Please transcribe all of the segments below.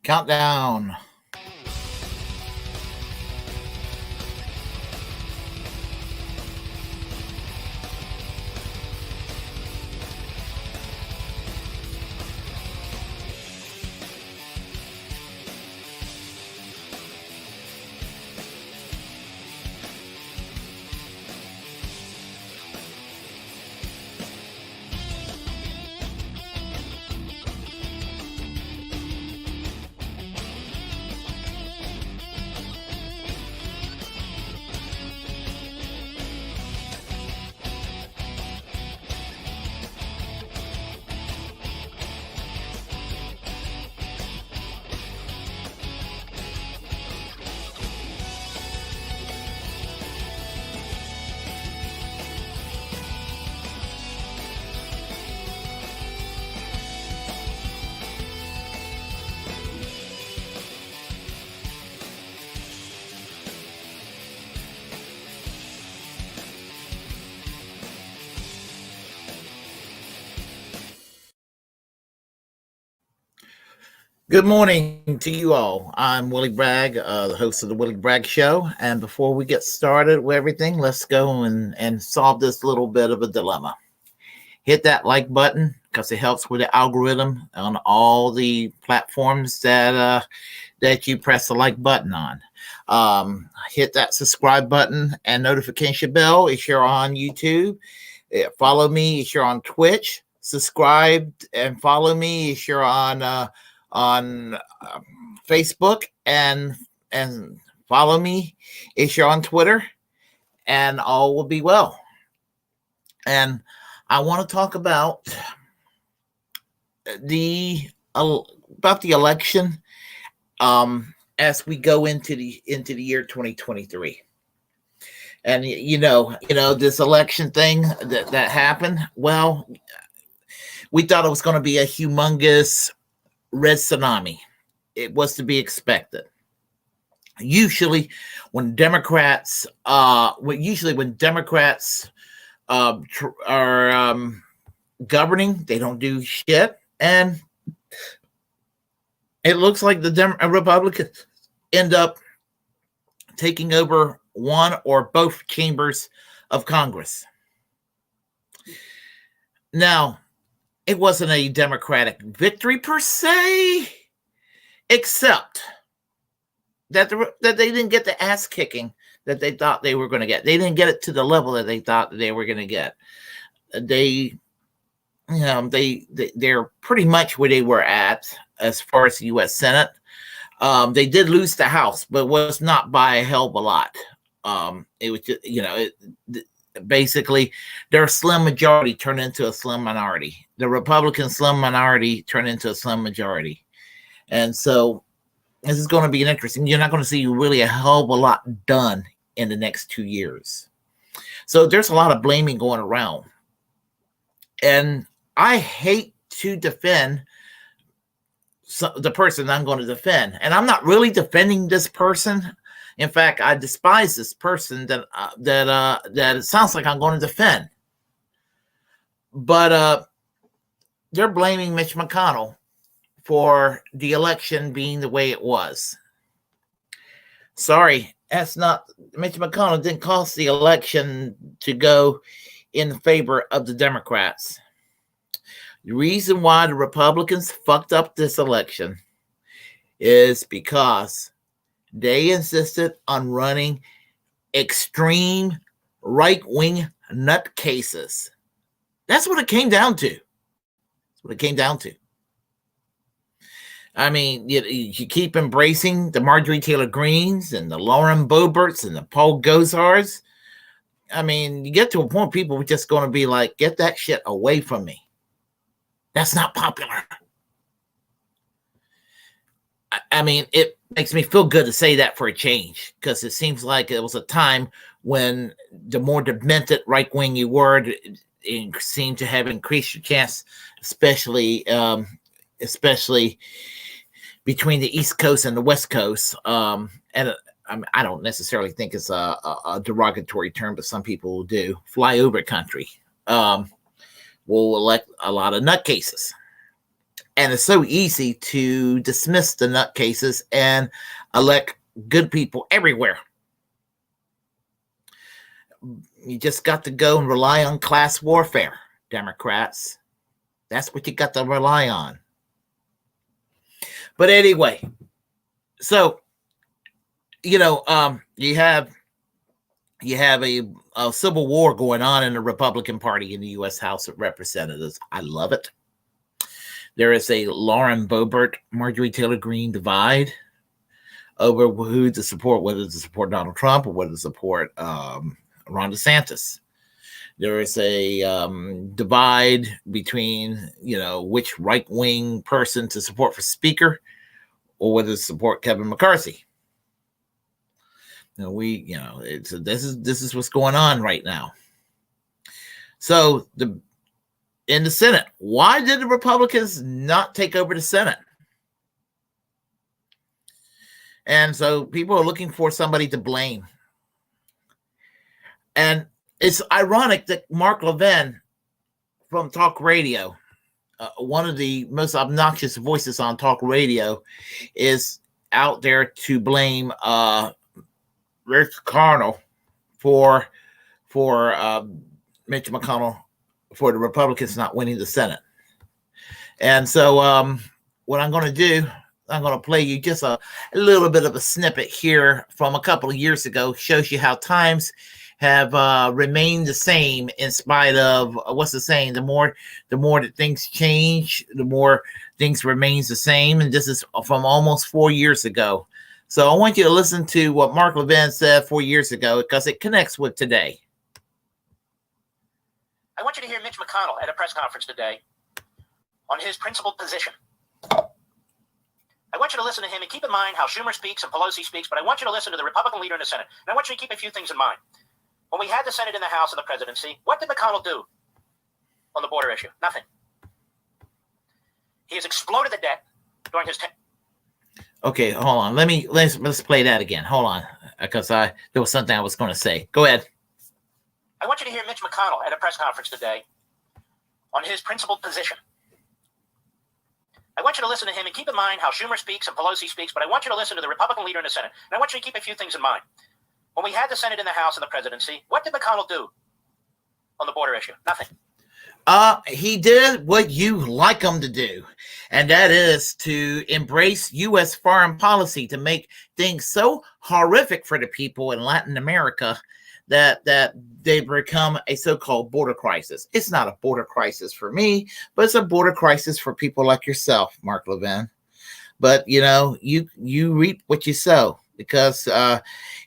Countdown. Good morning to you all. I'm Willie Bragg, the host of the Willie Bragg Show. And before we get started with everything, let's go and solve this little bit of a dilemma. Hit that like button because it helps with the algorithm on all the platforms that you press the like button on. Hit that subscribe button and notification bell if you're on YouTube. Follow me if you're on Twitch. Subscribe and follow me if you're on Facebook, and follow me if you're on Twitter, and all will be well. And I want to talk about the election as we go into the year 2023. And you know this election thing that happened. Well, we thought it was going to be a humongous red tsunami. It was to be expected. Usually when Democrats are governing, they don't do shit, and it looks like the Republicans end up taking over one or both chambers of Congress. Now, it wasn't a Democratic victory per se, except that they didn't get the ass kicking that they thought they were going to get. They didn't get it to the level that they thought that they were going to get. They're pretty much where they were at as far as the U.S. Senate. They did lose the House, but it was not by a hell of a lot. It was just, basically, their slim majority turned into a slim minority. The Republican slim minority turned into a slim majority. And so this is going to be an interesting. You're not going to see really a hell of a lot done in the next 2 years. So there's a lot of blaming going around. And I hate to defend the person I'm going to defend. And I'm not really defending this person. In fact, I despise this person that it sounds like I'm going to defend. But they're blaming Mitch McConnell for the election being the way it was. Sorry, that's not Mitch McConnell didn't cause the election to go in favor of the Democrats. The reason why the Republicans fucked up this election is because they insisted on running extreme right-wing nutcases. That's what it came down to. I mean, you keep embracing the Marjorie Taylor Greens and the Lauren Boeberts and the Paul Gosars. I mean, you get to a point people are just going to be like, get that shit away from me. That's not popular. I mean, it makes me feel good to say that for a change, because it seems like it was a time when the more demented right wing you were, it seemed to have increased your chance, especially between the East Coast and the West Coast. And I don't necessarily think it's a derogatory term, but some people do. Flyover country will elect a lot of nutcases. And it's so easy to dismiss the nutcases and elect good people everywhere. You just got to go and rely on class warfare, Democrats. That's what you got to rely on. But anyway, so, you have a civil war going on in the Republican Party in the U.S. House of Representatives. I love it. There is a Lauren Boebert, Marjorie Taylor Greene divide over who to support, whether to support Donald Trump or whether to support Ron DeSantis. There is a divide between, which right-wing person to support for speaker or whether to support Kevin McCarthy. This is what's going on right now. So in the Senate, why did the Republicans not take over the Senate? And so people are looking for somebody to blame. And it's ironic that Mark Levin from talk radio, one of the most obnoxious voices on talk radio, is out there to blame Mitch McConnell for Mitch McConnell for the Republicans not winning the Senate. And so what I'm going to do, I'm going to play you just a little bit of a snippet here from a couple of years ago. Shows you how times have remained the same in spite of what's the saying? The more that things change, the more things remains the same. And this is from almost 4 years ago. So I want you to listen to what Mark Levin said 4 years ago because it connects with today. I want you to hear Mitch McConnell at a press conference today on his principled position. I want you to listen to him and keep in mind how Schumer speaks and Pelosi speaks, but I want you to listen to the Republican leader in the Senate. And I want you to keep a few things in mind. When we had the Senate in the House and the presidency, what did McConnell do on the border issue? Nothing. He has exploded the debt during his tenure. Okay, hold on. Let's play that again. Hold on, because there was something I was going to say. Go ahead. I want you to hear Mitch McConnell at a press conference today on his principled position. I want you to listen to him and keep in mind how Schumer speaks and Pelosi speaks, but I want you to listen to the Republican leader in the Senate. And I want you to keep a few things in mind. When we had the Senate in the House and the presidency, what did McConnell do on the border issue? Nothing. He did what you like him to do, and that is to embrace U.S. foreign policy to make things so horrific for the people in Latin America that they become a so-called border crisis. It's not a border crisis for me, but it's a border crisis for people like yourself, Mark Levin. But you reap what you sow, because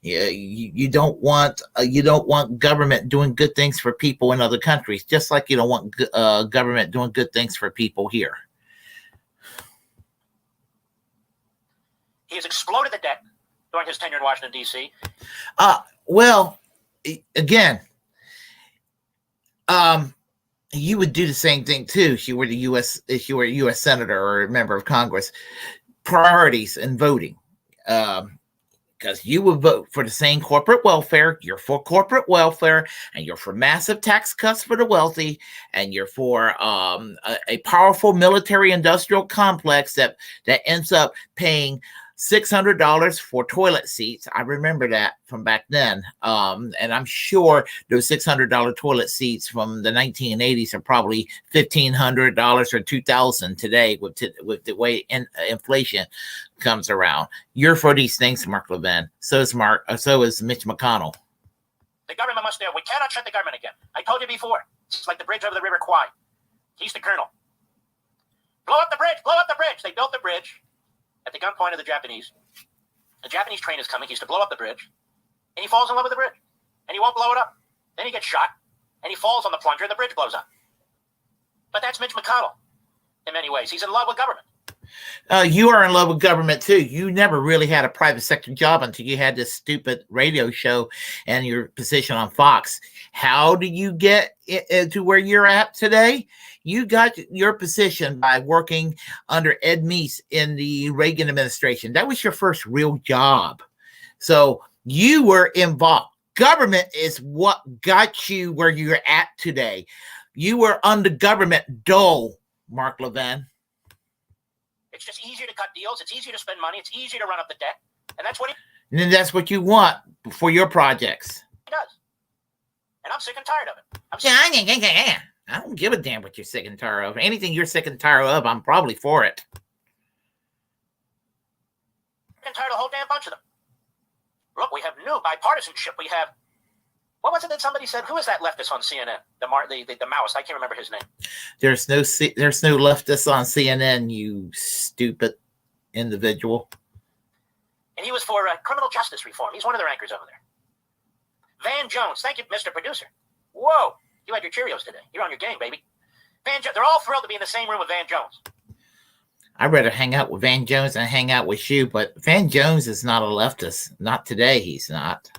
you don't want government doing good things for people in other countries, just like you don't want government doing good things for people here. He has exploded the debt during his tenure in Washington, D.C. Well, again, you would do the same thing too if you were a U.S. senator or a member of Congress. Priorities in voting, because you would vote for the same corporate welfare. You're for corporate welfare, and you're for massive tax cuts for the wealthy, and you're for a powerful military-industrial complex that ends up paying $600 for toilet seats. I remember that from back then. And I'm sure those $600 toilet seats from the 1980s are probably $1,500 or $2,000 today with the way inflation comes around. You're for these things, Mark Levin. So is Mitch McConnell. The government must do. We cannot shut the government again. I told you before. It's like the bridge over the River Kwai. He's the colonel. Blow up the bridge! Blow up the bridge! They built the bridge at the gunpoint of the Japanese. A Japanese train is coming. He's to blow up the bridge. And he falls in love with the bridge. And he won't blow it up. Then he gets shot. And he falls on the plunger and the bridge blows up. But that's Mitch McConnell in many ways. He's in love with government. You are in love with government too. You never really had a private sector job until you had this stupid radio show and your position on Fox. How do you get to where you're at today? You got your position by working under Ed Meese in the Reagan administration. That was your first real job. So you were involved. Government is what got you where you're at today. You were under government dole, Mark Levin. It's just easier to cut deals. It's easier to spend money. It's easier to run up the debt. And that's what he And then that's what you want for your projects. does. And I'm sick and tired of it. I don't give a damn what you're sick and tired of. Anything you're sick and tired of, I'm probably for it. Sick and tired of a whole damn bunch of them. Look, we have new bipartisanship. We have, what was it that somebody said? Who is that leftist on CNN? The Maoist. I can't remember his name. There's no leftist on CNN, you stupid individual. And he was for criminal justice reform. He's one of their anchors over there. Van Jones. Thank you, Mr. Producer. Whoa. You had your Cheerios today. You're on your game, baby. They're all thrilled to be in the same room with Van Jones. I'd rather hang out with Van Jones than hang out with you, but Van Jones is not a leftist. Not today, he's not.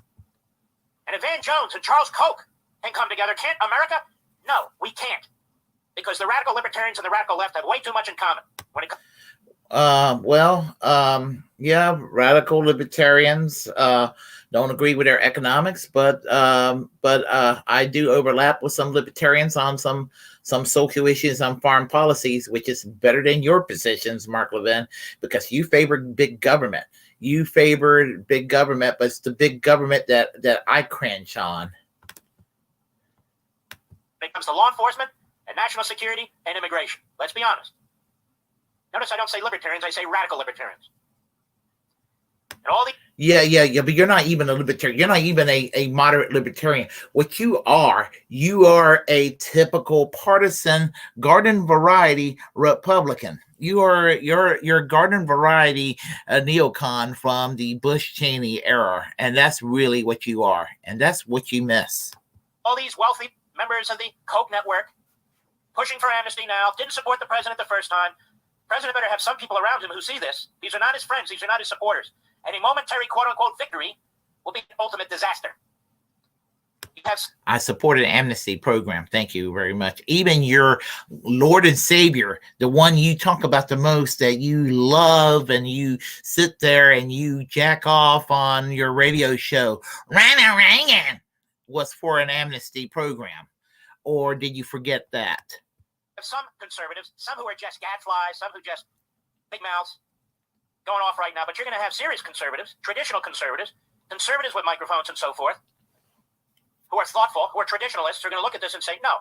And if Van Jones and Charles Koch can come together, can't America? No, we can't. Because the radical libertarians and the radical left have way too much in common. When it yeah, radical libertarians don't agree with their economics, but I do overlap with some libertarians on some social issues on foreign policies, which is better than your positions, Mark Levin, because you favor big government. You favor big government, but it's the big government that I cringe on. When it comes to law enforcement and national security and immigration, let's be honest. Notice I don't say libertarians, I say radical libertarians. And all the Yeah, but you're not even a libertarian. You're not even a moderate libertarian. What you are a typical partisan garden variety Republican. You're garden variety neocon from the Bush-Cheney era, and that's really what you are, and that's what you miss. all these wealthy members of the Koch network pushing for amnesty now, didn't support the president the first time. President better have some people around him who see this. These are not his friends. These are not his supporters. Any momentary quote-unquote victory will be an ultimate disaster. I supported an amnesty program. Thank you very much. Even your Lord and Savior, the one you talk about the most, that you love and you sit there and you jack off on your radio show, Ronald Reagan, was for an amnesty program. Or did you forget that? Some conservatives, some who are just gadflies, some who just big mouths, going off right now. But you're going to have serious conservatives, traditional conservatives, conservatives with microphones and so forth, who are thoughtful, who are traditionalists, are going to look at this and say, no.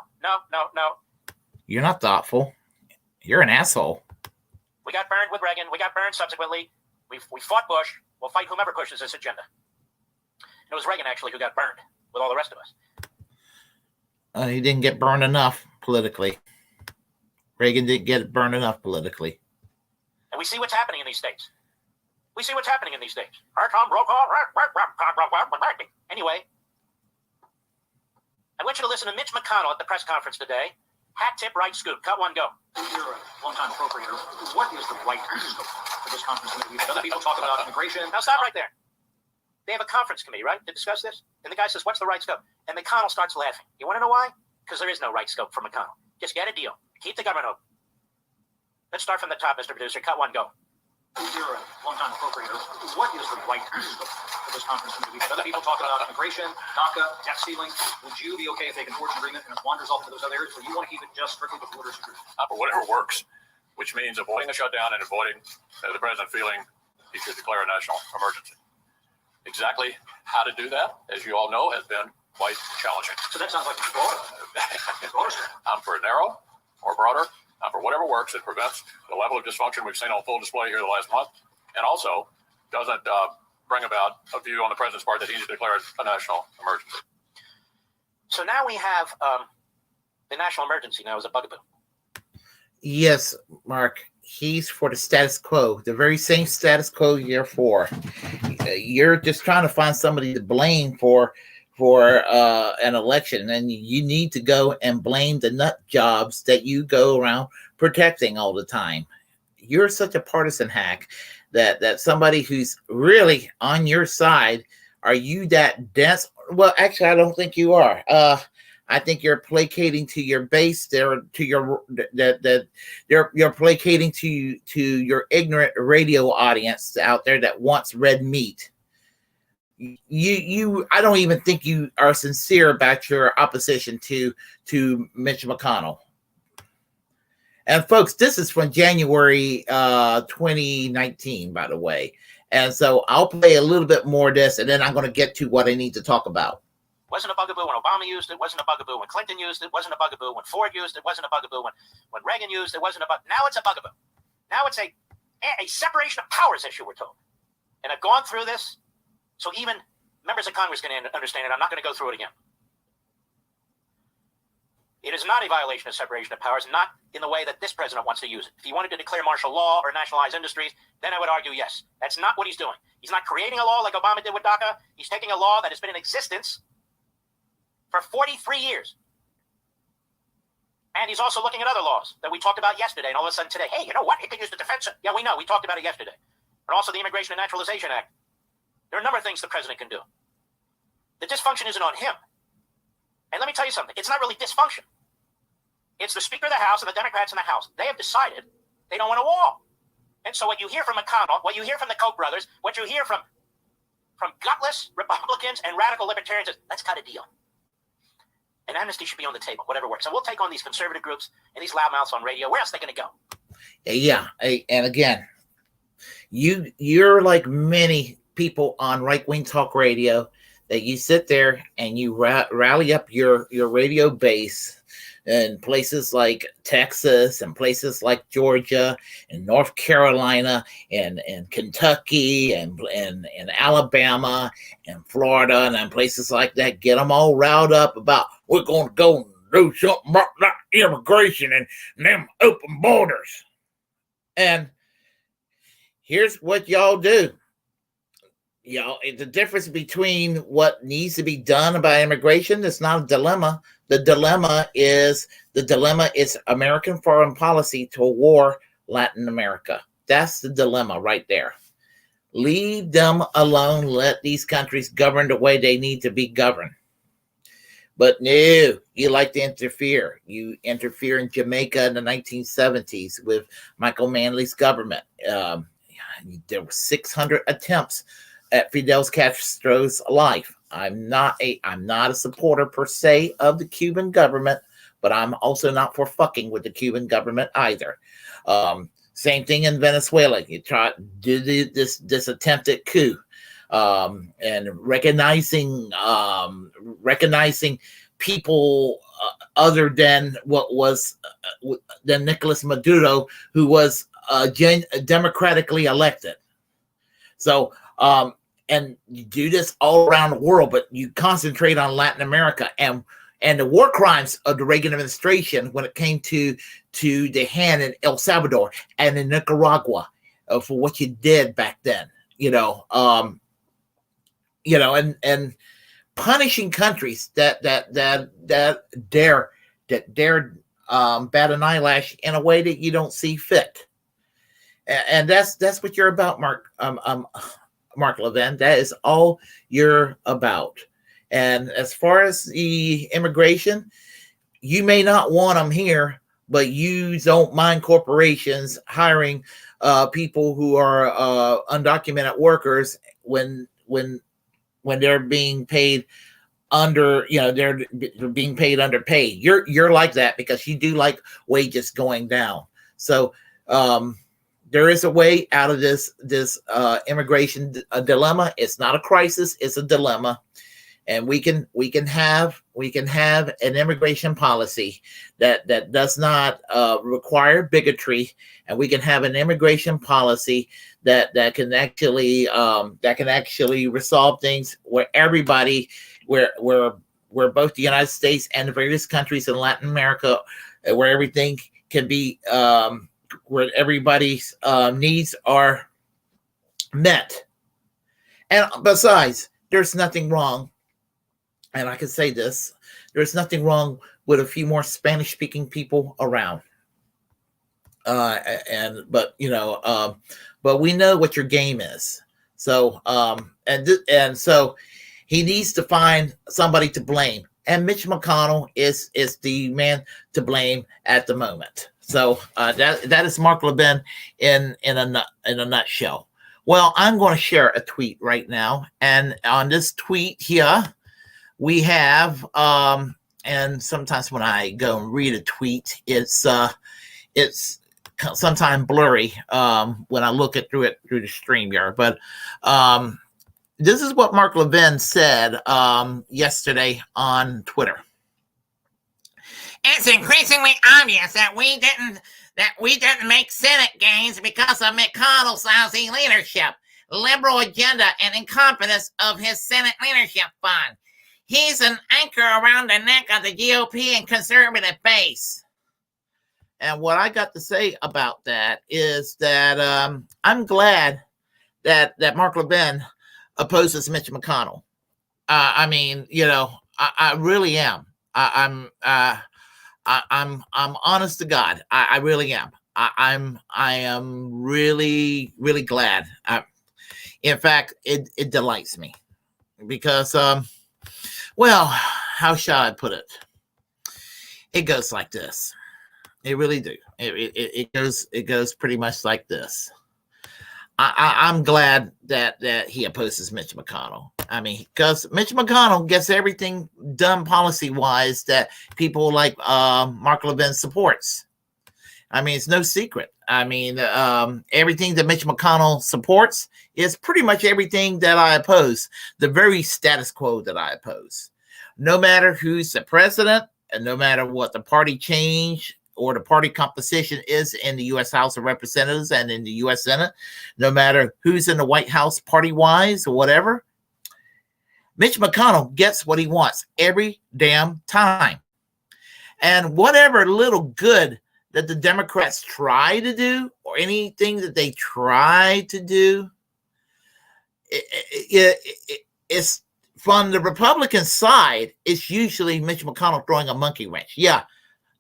You're not thoughtful. You're an asshole. We got burned with Reagan. We got burned subsequently. We fought Bush. We'll fight whomever pushes this agenda. It was Reagan, actually, who got burned with all the rest of us. He didn't get burned enough politically. Reagan didn't get burned enough politically. And we see what's happening in these states. Anyway, I want you to listen to Mitch McConnell at the press conference today. Hat tip, right scoop. Cut one, go. You're a long-time appropriator. What is the right scope for this conference committee? We've had other people talk about immigration. Now stop right there. They have a conference committee, right, to discuss this? And the guy says, what's the right scope? And McConnell starts laughing. You want to know why? Because there is no right scope for McConnell. Just get a deal. Keep the government open. Let's start from the top, Mr. Producer. Cut one, go. You're a long-time appropriator. What is the right scope for this conference committee? We've had other people talk about immigration, DACA, debt ceiling. Would you be okay if they can forge an agreement and it wanders off to those other areas, or you want to keep it just strictly with border security? For whatever works, which means avoiding the shutdown and avoiding the president feeling he should declare a national emergency. Exactly how to do that, as you all know, has been quite challenging. So that sounds like it's broader. I'm for narrow or broader. I'm for whatever works that prevents the level of dysfunction we've seen on full display here the last month, and also doesn't bring about a view on the president's part that he needs to declare a national emergency. So now we have the national emergency now as a bugaboo. Yes, Mark. He's for the status quo, the very same status quo you're for. You're just trying to find somebody to blame for an election, and you need to go and blame the nut jobs that you go around protecting all the time. You're such a partisan hack that somebody who's really on your side, are you that dense? Well, actually, I don't think you are. I think you're placating to your base there, to your that you're placating to your ignorant radio audience out there that wants red meat. I don't even think you are sincere about your opposition to Mitch McConnell. And folks, this is from January 2019, by the way. And so I'll play a little bit more of this, and then I'm going to get to what I need to talk about. Wasn't a bugaboo when Obama used it. Wasn't a bugaboo when Clinton used it. Wasn't a bugaboo when Ford used it. Wasn't a bugaboo when Reagan used it. Wasn't a bugaboo. Now it's a bugaboo. Now it's a separation of powers issue, we're told. And I've gone through this, so even members of Congress can understand it. I'm not going to go through it again. It is not a violation of separation of powers, not in the way that this president wants to use it. If he wanted to declare martial law or nationalize industries, then I would argue yes. That's not what he's doing. He's not creating a law like Obama did with DACA. He's taking a law that has been in existence for 43 years. And he's also looking at other laws that we talked about yesterday. And all of a sudden today, hey, you know what? He can use the defense. Yeah, we know. We talked about it yesterday. And also the Immigration and Naturalization Act. There are a number of things the president can do. The dysfunction isn't on him. And let me tell you something. It's not really dysfunction. It's the Speaker of the House and the Democrats in the House. They have decided they don't want a wall. And so what you hear from McConnell, what you hear from the Koch brothers, what you hear from gutless Republicans and radical libertarians is, let's cut a deal. And amnesty should be on the table, whatever works. And we'll take on these conservative groups and these loudmouths on radio. Where else are they going to go? Yeah. And again, you're like many people on right-wing talk radio that you sit there and you rally up your radio base in places like Texas and places like Georgia and North Carolina and Kentucky and Alabama and Florida and places like that. Get them all riled up about we're going to go and do something about that immigration and them open borders. And here's what y'all do. The difference between what needs to be done about immigration is not a dilemma. The dilemma is American foreign policy toward Latin America. That's the dilemma right there. Leave them alone. Let these countries govern the way they need to be governed. But no, you like to interfere. You interfere in Jamaica in the 1970s with Michael Manley's government. There were 600 attempts at Fidel Castro's life. I'm not a supporter per se of the Cuban government, but I'm also not for fucking with the Cuban government either. Same thing in Venezuela. You try to do this attempted coup, and recognizing people other than what was than Nicolas Maduro, who was democratically elected. So. And you do this all around the world, but you concentrate on Latin America and the war crimes of the Reagan administration when it came to the hand in El Salvador and in Nicaragua for what you did back then, and punishing countries that dare bat an eyelash in a way that you don't see fit, and that's what you're about, Mark Levin. That is all you're about. And as far as the immigration, you may not want them here, but you don't mind corporations hiring people who are undocumented workers when they're being paid they're being paid underpaid. You're like that because you do like wages going down. So there is a way out of this immigration dilemma. It's not a crisis; it's a dilemma, and we can have an immigration policy that does not require bigotry, and we can have an immigration policy that can actually resolve things where everybody, where both the United States and the various countries in Latin America, where everything can be. Where everybody's needs are met. And besides, there's nothing wrong, and I can say this, there's nothing wrong with a few more Spanish-speaking people around. But we know what your game is. So, and so he needs to find somebody to blame. And Mitch McConnell is the man to blame at the moment. So that is Mark Levin in a nutshell. Well, I'm going to share a tweet right now, and on this tweet here, we have and sometimes when I go and read a tweet, it's it's sometimes blurry when I look through the StreamYard. But this is what Mark Levin said yesterday on Twitter. It's increasingly obvious that we didn't make Senate gains because of McConnell's lousy leadership, liberal agenda, and incompetence of his Senate leadership fund. He's an anchor around the neck of the GOP and conservative base. And what I got to say about that is that I'm glad that Mark Levin opposes Mitch McConnell. I mean, you know, I really am. I'm honest to God. I really am. I am really, really glad. In fact, it delights me because, well, how shall I put it? It goes like this. It really do. It goes pretty much like this. I'm glad that he opposes Mitch McConnell. I mean, because Mitch McConnell gets everything done policy-wise that people like Mark Levin supports. I mean, it's no secret. I mean, everything that Mitch McConnell supports is pretty much everything that I oppose, the very status quo that I oppose. No matter who's the president, and no matter what the party change or the party composition is in the U.S. House of Representatives and in the U.S. Senate, no matter who's in the White House party-wise or whatever, Mitch McConnell gets what he wants every damn time. And whatever little good that the Democrats try to do or anything that they try to do, it's from the Republican side, it's usually Mitch McConnell throwing a monkey wrench. Yeah,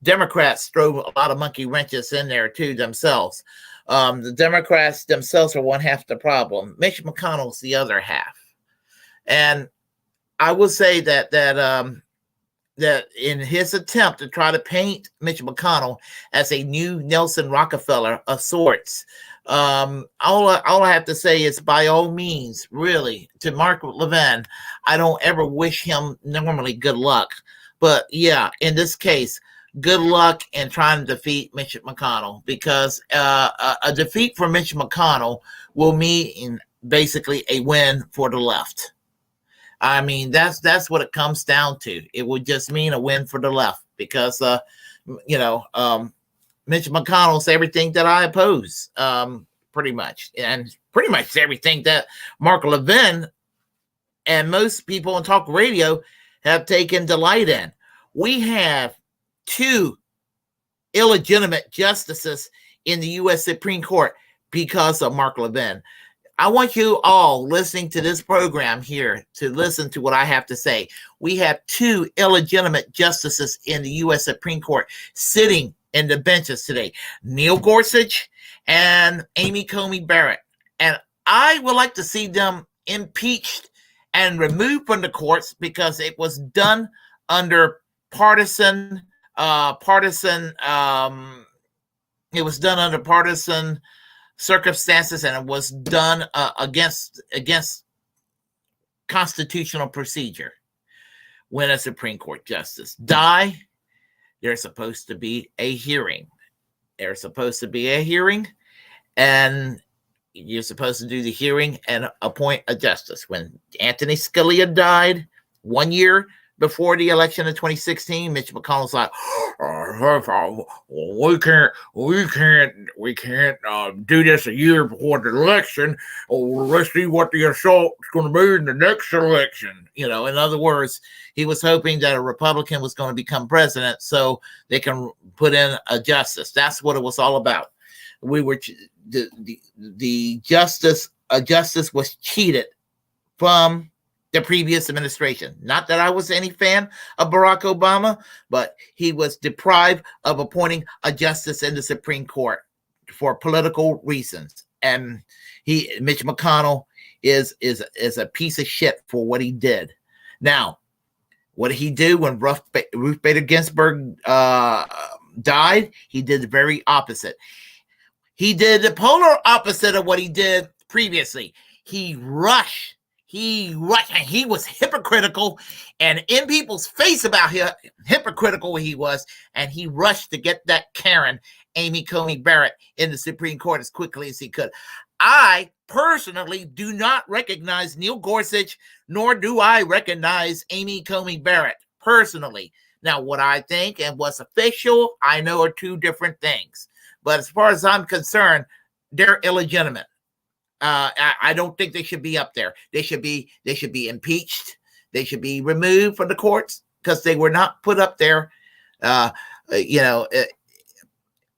Democrats throw a lot of monkey wrenches in there too themselves. The Democrats themselves are one half the problem. Mitch McConnell's the other half. And I will say that in his attempt to try to paint Mitch McConnell as a new Nelson Rockefeller of sorts, all I have to say is, by all means, really, to Mark Levin, I don't ever wish him normally good luck. But yeah, in this case, good luck in trying to defeat Mitch McConnell, because a defeat for Mitch McConnell will mean basically a win for the left. I mean, that's what it comes down to. It would just mean a win for the left because, Mitch McConnell's everything that I oppose, pretty much. And pretty much everything that Mark Levin and most people on talk radio have taken delight in. We have 2 illegitimate justices in the U.S. Supreme Court because of Mark Levin. I want you all listening to this program here to listen to what I have to say. We have 2 illegitimate justices in the U.S. Supreme Court sitting in the benches today, Neil Gorsuch and Amy Coney Barrett. And I would like to see them impeached and removed from the courts because it was done under partisan circumstances, and it was done against constitutional procedure. When a Supreme Court justice die, there's supposed to be a hearing. There's supposed to be a hearing, and you're supposed to do the hearing and appoint a justice. When Anthony Scalia died 1 year before the election of 2016, Mitch McConnell's like, we can't do this a year before the election. Or let's see what the assault's going to be in the next election. You know, in other words, he was hoping that a Republican was going to become president so they can put in a justice. That's what it was all about. We were the justice was cheated from the previous administration. Not that I was any fan of Barack Obama, but he was deprived of appointing a justice in the Supreme Court for political reasons. And Mitch McConnell is a piece of shit for what he did. Now, what did he do when Ruth Bader Ginsburg died? He did the very opposite. He did the polar opposite of what he did previously. He rushed, and he was hypocritical and in people's face about how hypocritical he was, and he rushed to get that Karen Amy Coney Barrett in the Supreme Court as quickly as he could. I personally do not recognize Neil Gorsuch, nor do I recognize Amy Coney Barrett personally. Now, what I think and what's official, I know are two different things. But as far as I'm concerned, they're illegitimate. I don't think they should be up there. They should be impeached. They should be removed from the courts because they were not put up there,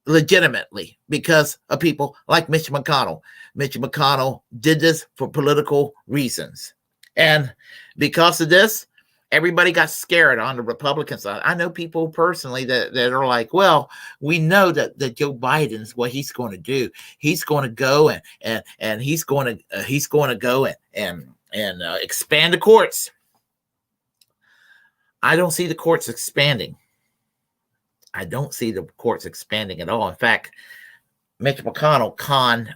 legitimately because of people like Mitch McConnell. Mitch McConnell did this for political reasons. And because of this, everybody got scared on the Republican side. I know people personally that are like, well, we know that Joe Biden's what he's going to do. He's going to go and he's going to go and expand the courts. I don't see the courts expanding. I don't see the courts expanding at all. In fact, Mitch McConnell conned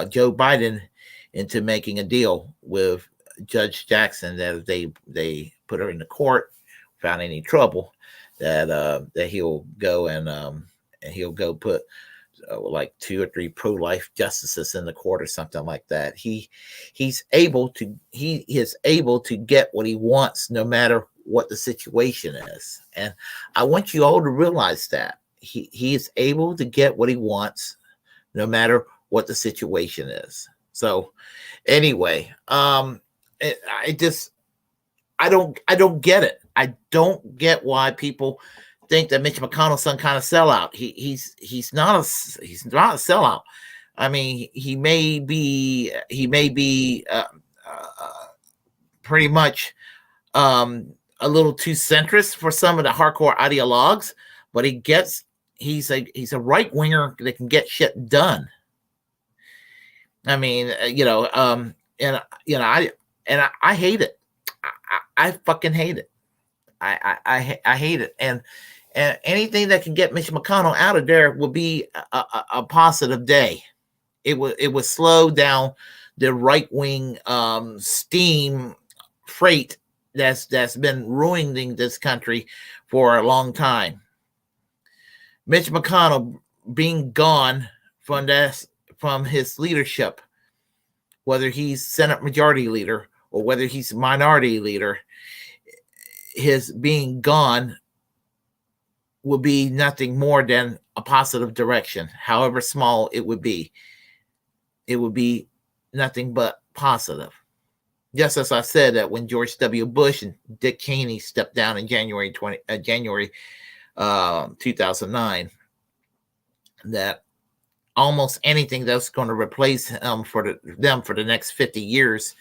Joe Biden into making a deal with Judge Jackson that if they put her in the court, found any trouble, that he'll go and he'll go put like 2 or 3 pro-life justices in the court or something like that. He is able to get what he wants no matter what the situation is. And I want you all to realize that he is able to get what he wants no matter what the situation is. So anyway, I don't get it. I don't get why people think that Mitch McConnell's some kind of sellout. He's not a sellout. I mean, he may be pretty much a little too centrist for some of the hardcore ideologues, but he's a right winger that can get shit done. I mean, I hate it. I fucking hate it. I hate it. And anything that can get Mitch McConnell out of there will be a positive day. It would slow down the right wing steam freight that's been ruining this country for a long time. Mitch McConnell being gone from his leadership, whether he's Senate Majority Leader or whether he's Minority Leader, his being gone will be nothing more than a positive direction, however small it would be. It would be nothing but positive. Just as I said that when George W. Bush and Dick Cheney stepped down in January 2009, that almost anything that's going to replace him for the next 50 years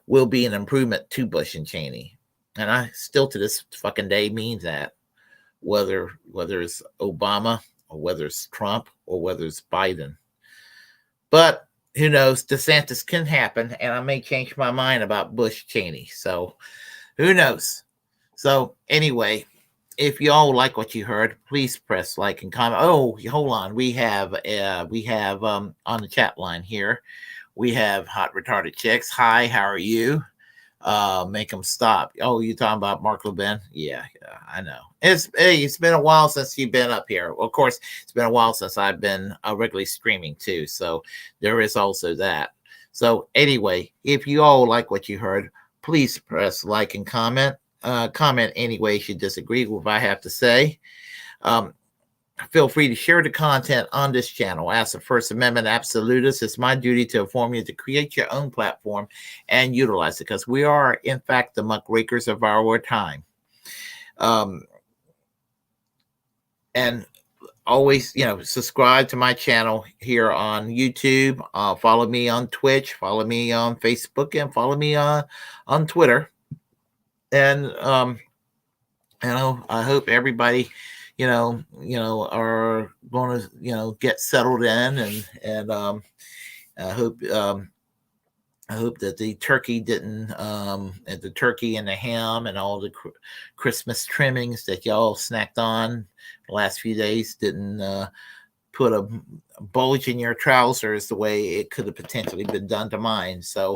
will be an improvement to Bush and Cheney. And I still to this fucking day mean that, whether it's Obama or whether it's Trump or whether it's Biden. But who knows? DeSantis can happen, and I may change my mind about Bush Cheney. So who knows? So anyway, if y'all like what you heard, please press like and comment. Oh, hold on. We have on the chat line here, we have Hot Retarded Chicks. Hi, how are you? Make them stop. Oh, you talking about Mark Levin? Yeah, I know. It's been a while since you've been up here. Of course, it's been a while since I've been regularly streaming too. So there is also that. So anyway, if you all like what you heard, please press like and comment. Comment any way you disagree with what I have to say. Feel free to share the content on this channel. As a First Amendment absolutist, it's my duty to inform you to create your own platform and utilize it, because we are, in fact, the muckrakers of our time. And always, subscribe to my channel here on YouTube. Follow me on Twitch. Follow me on Facebook, and follow me on Twitter. And I hope everybody are going to get settled in, and I hope that the turkey didn't, the turkey and the ham and all the Christmas trimmings that y'all snacked on the last few days didn't put a bulge in your trousers the way it could have potentially been done to mine. So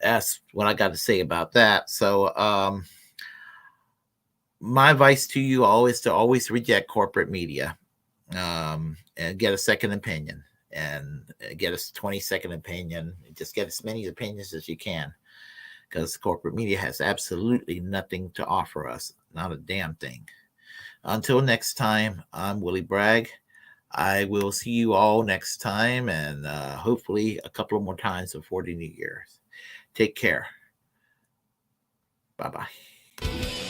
that's what I got to say about that. So, my advice to you all is to always reject corporate media, and get a second opinion, and get a 20-second opinion. Just get as many opinions as you can, because corporate media has absolutely nothing to offer us, not a damn thing. Until next time, I'm Willie Bragg. I will see you all next time, and hopefully a couple of more times before the New Year. Take care. Bye-bye.